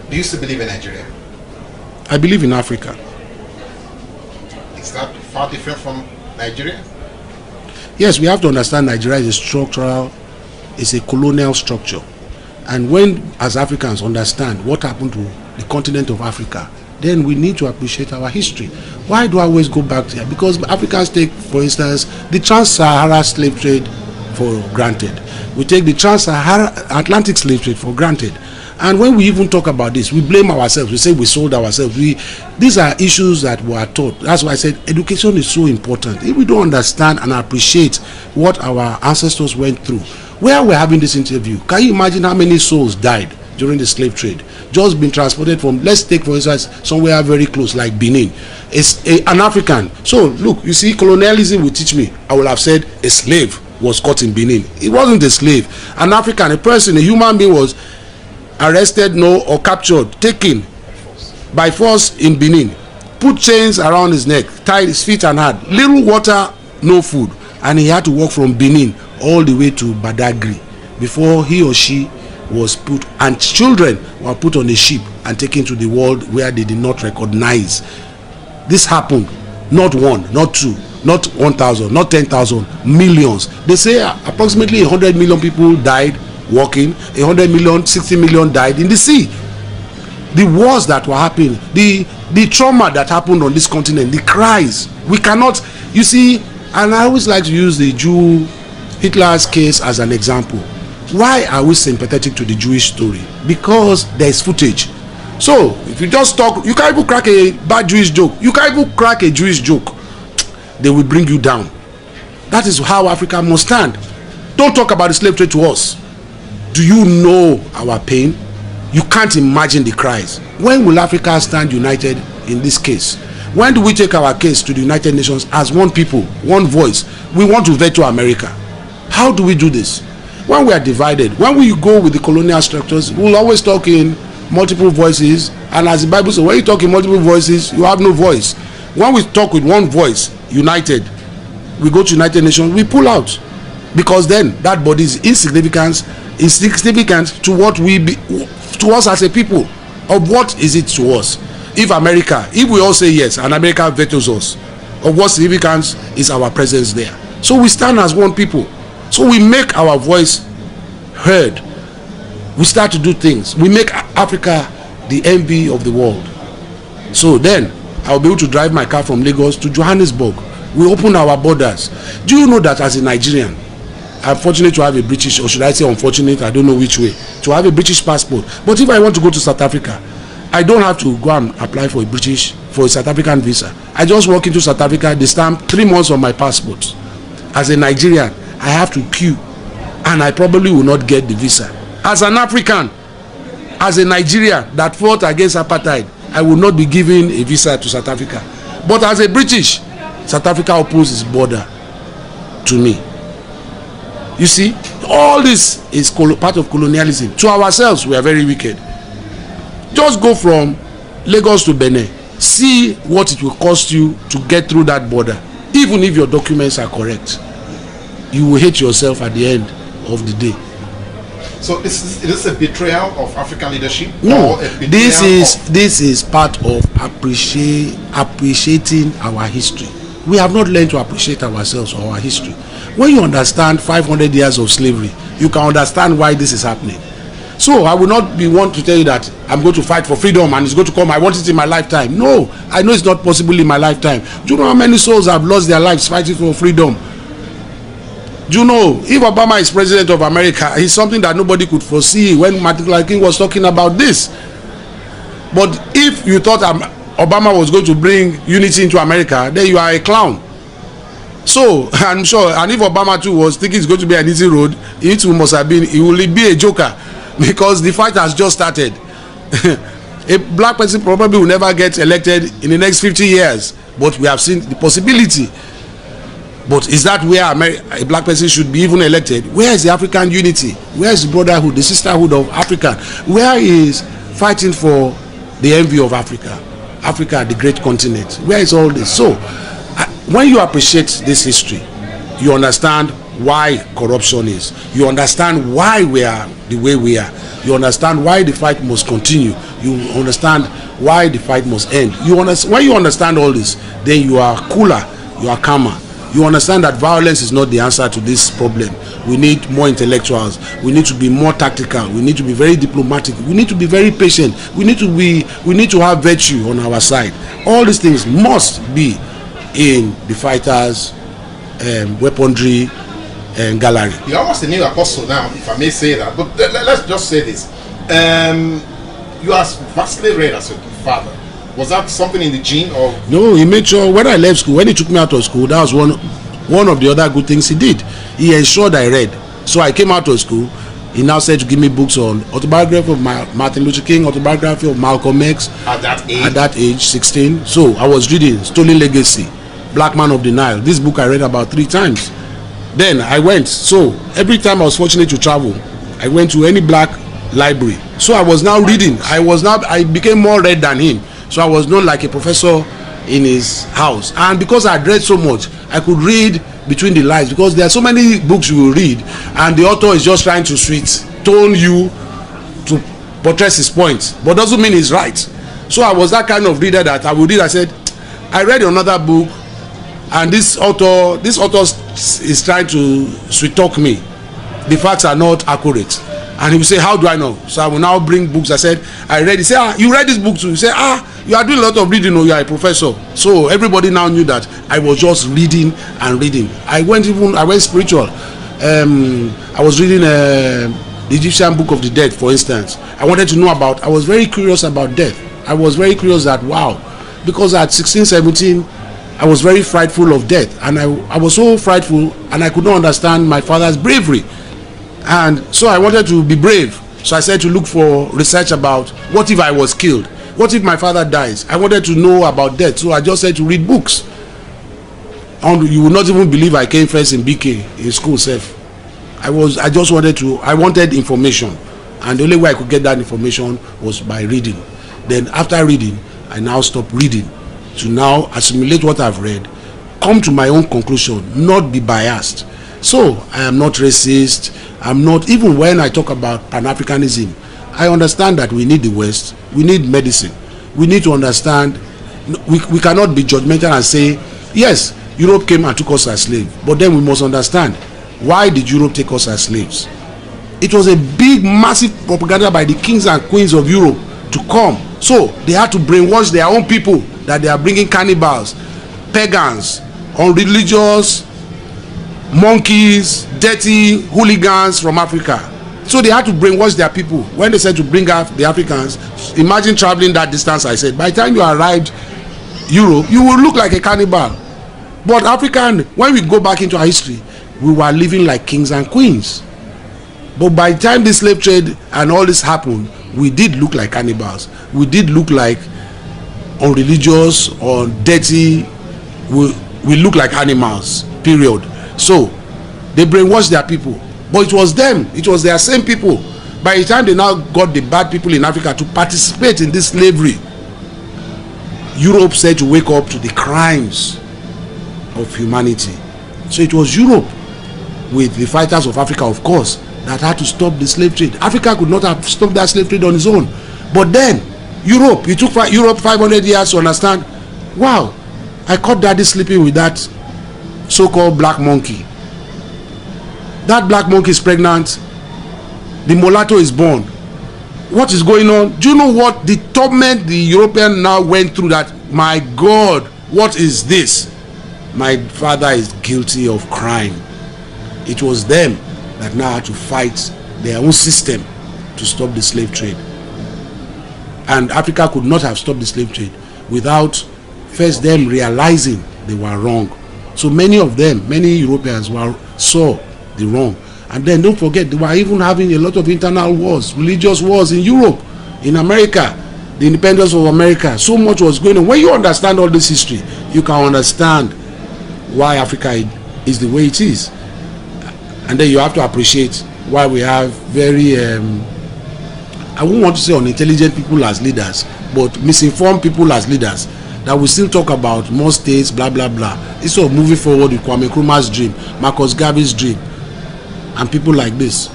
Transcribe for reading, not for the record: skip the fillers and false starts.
Do you still believe in Nigeria? I believe in Africa. Is that far different from Nigeria? Yes, we have to understand Nigeria is a structural, it's a colonial structure. And when, as Africans, understand what happened to the continent of Africa, then we need to appreciate our history. Why do I always go back there? Because Africans take, for instance, the Trans-Sahara slave trade for granted. We take the Trans-Sahara Atlantic slave trade for granted. And when we even talk about this, we blame ourselves. We say we sold ourselves. These are issues that we are taught. That's why I said education is so important. If we don't understand and appreciate what our ancestors went through, where we're having this interview, can you imagine how many souls died during the slave trade? Just been transported from, let's take for instance, somewhere very close like Benin. It's an African. So look, you see, colonialism will teach me. I will have said a slave was caught in Benin. It wasn't a slave. An African, a person, a human being was arrested, or captured, taken by force in Benin, put chains around his neck, tied his feet and hand, little water, no food, and he had to walk from Benin all the way to Badagry before he or she was put, and children were put on a ship and taken to the world where they did not recognize. This happened, not one, not two, not 1,000, not 10,000, millions. They say approximately 100 million people died walking, 100 million, 60 million died in the sea. The wars that were happening, the trauma that happened on this continent, the cries, we cannot, you see. And I always like to use the Hitler's case as an example. Why are we sympathetic to the Jewish story? Because there is footage. So if you just talk, you can't even crack a bad Jewish joke, you can't even crack a Jewish joke, they will bring you down. That is how Africa must stand. Don't talk about the slave trade to us. Do you know our pain? You can't imagine the cries. When will Africa stand united in this case? When do we take our case to the United Nations as one people, one voice? We want to veto America. How do we do this? When we are divided, when we go with the colonial structures, we'll always talk in multiple voices. And as the Bible says, when you talk in multiple voices, you have no voice. When we talk with one voice, united, we go to United Nations, we pull out. Because then that body is insignificant to what we be, to us as a people. Of what is it to us? If we all say yes and America vetoes us, of what significance is our presence there? So we stand as one people. So we make our voice heard. We start to do things. We make Africa the envy of the world. So then I'll be able to drive my car from Lagos to Johannesburg. We open our borders. Do you know that as a Nigerian, I'm fortunate to have a British, or should I say unfortunate, I don't know which way, to have a British passport. But if I want to go to South Africa, I don't have to go and apply for a South African visa. I just walk into South Africa, they stamp 3 months on my passport. As a Nigerian, I have to queue, and I probably will not get the visa. As an African, as a Nigerian that fought against apartheid, I will not be given a visa to South Africa. But as a British, South Africa opens its border to me. You see, all this is part of colonialism. To ourselves, we are very wicked. Just go from Lagos to Benin. See what it will cost you to get through that border. Even if your documents are correct, you will hate yourself at the end of the day. So is this a betrayal of African leadership? No, this is part of appreciating our history. We have not learned to appreciate ourselves or our history. When you understand 500 years of slavery, you can understand why this is happening. So I will not be one to tell you that I'm going to fight for freedom and it's going to come, I want it in my lifetime. No, I know it's not possible in my lifetime. Do you know how many souls have lost their lives fighting for freedom? Do you know, if Obama is president of America, it's something that nobody could foresee when Martin Luther King was talking about this. But if you thought Obama was going to bring unity into America, then you are a clown. So I'm sure, and if Obama too was thinking it's going to be an easy road, it must have been, it will be a joker, because the fight has just started. A black person probably will never get elected in the next 50 years, but we have seen the possibility. But is that where a black person should be even elected? Where is the African unity? Where is the brotherhood, the sisterhood of Africa? Where is fighting for the envy of Africa? Africa, the great continent. Where is all this? So when you appreciate this history, you understand why corruption is. You understand why we are the way we are. You understand why the fight must continue. You understand why the fight must end. When you understand all this, then you are cooler, you are calmer. You understand that violence is not the answer to this problem. We need more intellectuals. We need to be more tactical. We need to be very diplomatic. We need to be very patient. We need to have virtue on our side. All these things must be in the fighters' weaponry and gallery. You're almost a new apostle now, if I may say that. But let's just say this. You are vastly read as a father. Was that something in the gene, or? No, he made sure when I left school, when he took me out of school, that was one of the other good things he did. He ensured I read. So I came out of school. He now said to give me books on autobiography of Martin Luther King, autobiography of Malcolm X. At that age? At that age, 16. So I was reading Stolen Legacy, Black Man of the Nile. This book I read about 3 times. Then I went. So every time I was fortunate to travel, I went to any black library. So I was now reading. I became more read than him. So I was known like a professor in his house. And because I had read so much, I could read between the lines, because there are so many books you will read and the author is just trying to tone you to portray his point, but doesn't mean he's right. So I was that kind of reader that I would read. I said, I read another book and this author is trying to sweet talk me. The facts are not accurate. And he will say, how do I know? So I will now bring books. I said, I read. He said, you read this book too? He said, you are doing a lot of reading, or you are a professor. So everybody now knew that I was just reading and reading. I went spiritual. I was reading the Egyptian Book of the Dead, for instance. I wanted to know I was very curious about death. I was very curious that, wow, because at 16, 17, I was very frightful of death. And I was so frightful, and I could not understand my father's bravery. And so I wanted to be brave. So I said to look for research about what if I was killed? What if my father dies? I wanted to know about death. So I just said to read books. And you will not even believe I came first in BK in school self. I wanted information. And the only way I could get that information was by reading. Then after reading, I now stopped reading to now assimilate what I've read, come to my own conclusion, not be biased. So I am not racist. I'm not, even when I talk about Pan-Africanism, I understand that we need the West. We need medicine. We need to understand. We cannot be judgmental and say, yes, Europe came and took us as slaves. But then we must understand, why did Europe take us as slaves? It was a big, massive propaganda by the kings and queens of Europe to come. So they had to brainwash their own people that they are bringing cannibals, pagans, unreligious, monkeys, dirty hooligans from Africa. So they had to brainwash their people. When they said to bring out the Africans, imagine traveling that distance. I said, by the time you arrived Europe, you will look like a cannibal. But when we go back into our history, we were living like kings and queens. But by the time the slave trade and all this happened, we did look like cannibals. We did look like unreligious or dirty. We look like animals, period. So they brainwashed their people. But it was them, it was their same people. By the time they now got the bad people in Africa to participate in this slavery, Europe said to wake up to the crimes of humanity. So it was Europe, with the fighters of Africa, of course, that had to stop the slave trade. Africa could not have stopped that slave trade on its own. But then, Europe, it took Europe 500 years to understand, wow, I caught daddy sleeping with that so-called black monkey. That black monkey is pregnant. The mulatto is born. What is going on? Do you know what the torment the European now went through? That, my God, what is this? My father is guilty of crime. It was them that now had to fight their own system to stop the slave trade. And Africa could not have stopped the slave trade without first them realizing they were wrong. So many of them, many Europeans saw the wrong. And then don't forget, they were even having a lot of internal wars, religious wars in Europe, in America, the independence of America. So much was going on. When you understand all this history, you can understand why Africa is the way it is. And then you have to appreciate why we have very, I won't want to say unintelligent people as leaders, but misinformed people as leaders. that we still talk about more states, blah blah blah, instead of moving forward with Kwame Nkrumah's dream, Marcus Garvey's dream, and people like this.